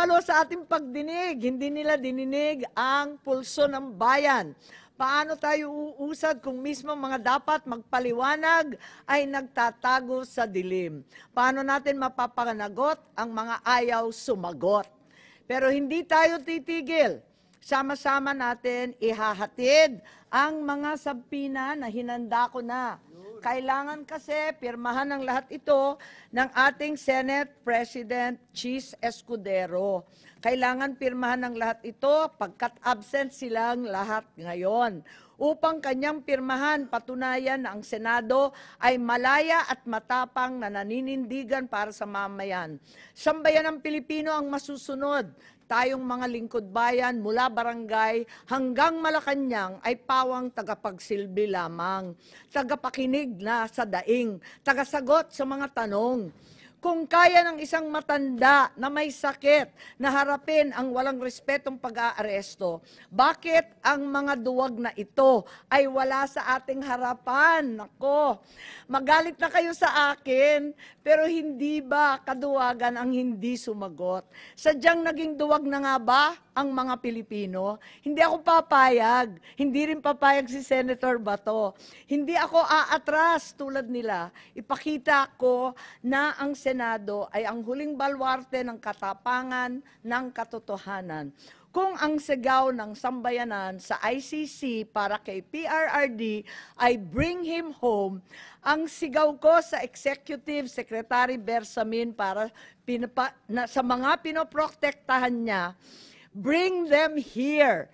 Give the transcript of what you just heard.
dumalo sa ating pagdinig. Hindi nila dininig ang pulso ng bayan. Paano tayo uusad kung mismo mga dapat magpaliwanag ay nagtatago sa dilim? Paano natin mapapanagot ang mga ayaw sumagot? Pero hindi tayo titigil. Sama-sama natin ihahatid ang mga sabpina na hinanda ko na. Kailangan kasi pirmahan ng lahat ito ng ating Senate President Chis Escudero. Kailangan pirmahan ng lahat ito pagkat absent silang lahat ngayon. Upang kanyang pirmahan, patunayan na ang Senado ay malaya at matapang na naninindigan para sa mamayan. Sambayan ng Pilipino ang masusunod. Tayong mga lingkod bayan mula barangay hanggang Malacanang ay pawang tagapagsilbi lamang, tagapakinig na sa daing, tagasagot sa mga tanong. Kung kaya ng isang matanda na may sakit na harapin ang walang respetong pag-aaresto, bakit ang mga duwag na ito ay wala sa ating harapan? Nako, magalit na kayo sa akin, pero hindi ba kaduwagan ang hindi sumagot? Sadyang naging duwag na nga ba ang mga Pilipino? Hindi ako papayag. Hindi rin papayag si Senator Bato. Hindi ako aatras tulad nila. Ipakita ko na ang Senado ay ang huling balwarte ng katapangan ng katotohanan. Kung ang sigaw ng sambayanan sa ICC para kay PRRD ay bring him home, ang sigaw ko sa Executive Secretary Bersamin para sa mga pinoprotektahan niya, bring them here.